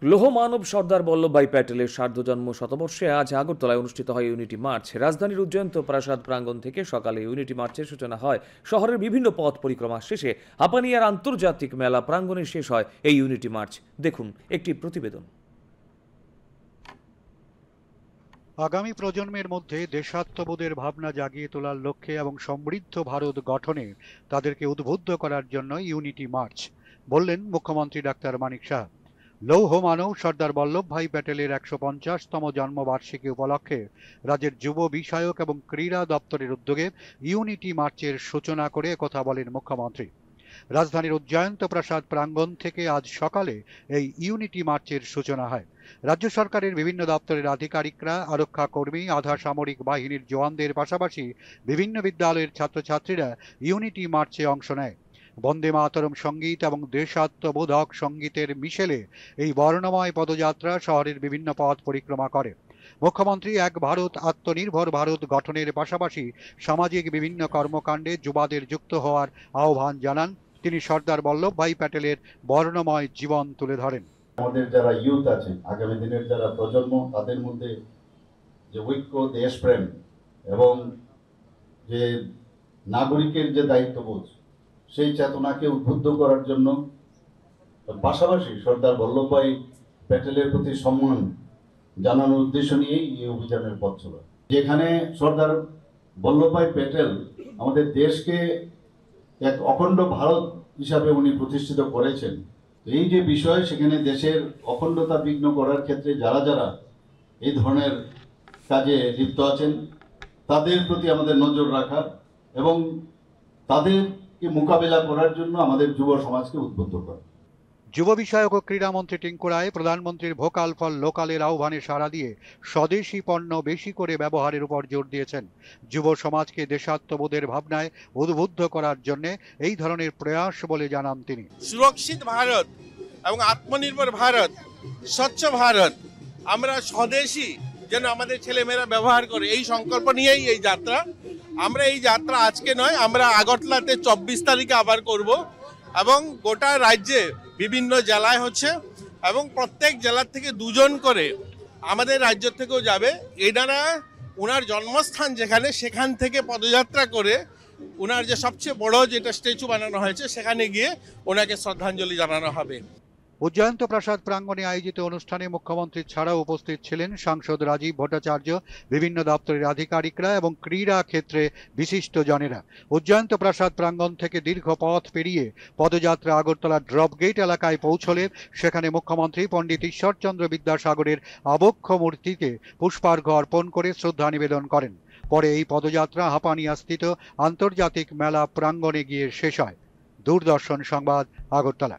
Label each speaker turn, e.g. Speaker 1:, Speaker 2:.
Speaker 1: লৌহমানব সর্দার বল্লভভাই প্যাটেলের সার্ধজন্ম শতবর্ষে আজ আগরতলায় অনুষ্ঠিত হয় ইউনিটি মার্চ। রাজধানীর উজ্জয়ন্ত প্রাসাদ প্রাঙ্গণ থেকে সকালে ইউনিটি মার্চের সূচনা হয়। শহরের বিভিন্ন পথ পরিক্রমা শেষে হাপানিয়ার আন্তর্জাতিক মেলা প্রাঙ্গণে শেষ হয় এই ইউনিটি মার্চ। দেখুন একটি প্রতিবেদন।
Speaker 2: আগামী প্রজন্মের মধ্যে দেশাত্মবোধের ভাবনা জাগিয়ে তোলার লক্ষ্যে এবং সমৃদ্ধ ভারত গঠনে তাদেরকে উদ্বুদ্ধ করার জন্য ইউনিটি মার্চ, বললেন মুখ্যমন্ত্রী ডাক্তার মানিক সাহা। লৌহ মানব সর্দার বল্লভভাই প্যাটেলের ১৫০তম জন্মবার্ষিকী উপলক্ষে রাজ্যের যুব বিষয়ক এবং ক্রীড়া দপ্তরের উদ্যোগে ইউনিটি মার্চের সূচনা করে কথা বলেন মুখ্যমন্ত্রী। রাজধানীর উজ্জয়ন্ত প্রাসাদ প্রাঙ্গণ থেকে আজ সকালে এই ইউনিটি মার্চের সূচনা হয়। রাজ্য সরকারের বিভিন্ন দপ্তরের আধিকারিকরা, আরক্ষা কর্মী, আধা সামরিক বাহিনীর জওয়ানদের পাশাপাশি বিভিন্ন বিদ্যালয়ের ছাত্রছাত্রীরা ইউনিটি মার্চে অংশ নেয়। বন্দে মাতরম সঙ্গীত এবং দেশাত্মবোধক সঙ্গীতের মিশেলে এই বর্ণময় পদযাত্রা শহরের বিভিন্ন পথ পরিক্রমা করে। মুখ্যমন্ত্রী এক ভারত আত্মনির্ভর ভারত গঠনের পাশাপাশি সামাজিক বিভিন্ন কর্মকাণ্ডে যুবাদের যুক্ত হওয়ার আহ্বান জানান। তিনি সর্দার বল্লভভাই প্যাটেলের বর্ণময় জীবন তুলে ধরেন।
Speaker 3: আমাদের যারা ইউথ আছে, আগামী দিনের যারা প্রজন্ম, তাদের মধ্যে যে ঐক্য, দেশপ্রেম এবং যে নাগরিকের যে দায়িত্ববোধ, সেই চেতনাকে উদ্বুদ্ধ করার জন্য, পাশাপাশি সর্দার বল্লভভাই প্যাটেলের প্রতি সম্মান জানানোর উদ্দেশ্য নিয়েই এই অভিযানের পথ চলা। যেখানে সর্দার বল্লভভাই প্যাটেল আমাদের দেশকে এক অখণ্ড ভারত হিসাবে উনি প্রতিষ্ঠিত করেছেন, এই যে বিষয়, সেখানে দেশের অখণ্ডতা বিঘ্ন করার ক্ষেত্রে যারা যারা এই ধরনের কাজে লিপ্ত আছেন, তাদের প্রতি আমাদের নজর রাখা এবং তাদেরকে মোকাবেলা করার জন্য আমাদের যুব সমাজকে উদ্বুদ্ধ করা।
Speaker 2: যুব বিষয়ক ও ক্রীড়ামন্ত্রী টিঙ্কু রায় প্রধানমন্ত্রীর ভোকাল ফর লোকালের আহ্বানে সাড়া দিয়ে স্বদেশি পণ্য বেশি করে ব্যবহারের উপর জোর দিয়েছেন। যুব সমাজকে দেশাত্মবোধের ভাবনায় উদ্বুদ্ধ করার জন্য এই ধরনের প্রয়াস বলে জানান তিনি।
Speaker 4: সুরক্ষিত ভারত এবং আত্মনির্ভর ভারত, স্বচ্ছ ভারত, আমরা স্বদেশি যেন আমাদের ছেলেমেয়েরা ব্যবহার করে, এই সংকল্প নিয়েই এই যাত্রা। আমরা এই যাত্রা আজকে নয়, আমরা আগরতলাতে ২৪ তারিখে আবার করব এবং গোটা রাজ্যে বিভিন্ন জেলায় হচ্ছে এবং প্রত্যেক জেলার থেকে দুজন করে আমাদের রাজ্য থেকেও যাবে। এনারা ওনার জন্মস্থান যেখানে, সেখান থেকে পদযাত্রা করে ওনার যে সবচেয়ে বড় যেটা স্ট্যাচু বানানো হয়েছে, সেখানে গিয়ে ওনাকে শ্রদ্ধাঞ্জলি জানানো হবে।
Speaker 2: উজ্জয়ন্ত প্রাসাদ প্রাঙ্গণে আয়োজিত অনুষ্ঠানে মুখ্যমন্ত্রী ছাড়াও উপস্থিত ছিলেন সাংসদ রাজীব ভট্টাচার্য, বিভিন্ন দপ্তরের আধিকারিকরা এবং ক্রীড়া ক্ষেত্রে বিশিষ্ট জনেরা। উজ্জয়ন্ত প্রাসাদ প্রাঙ্গণ থেকে দীর্ঘ পথ পেরিয়ে পদযাত্রা আগরতলা ড্রপ গেট এলাকায় পৌঁছলে সেখানে মুখ্যমন্ত্রী পণ্ডিত ঈশ্বরচন্দ্র বিদ্যাসাগরের আবক্ষ মূর্তিতে পুষ্পার্ঘ্য অর্পণ করে শ্রদ্ধা নিবেদন করেন। পরে এই পদযাত্রা হাপানিয়াস্থিত আন্তর্জাতিক মেলা প্রাঙ্গণে গিয়ে শেষ হয়। দূরদর্শন সংবাদ, আগরতলা।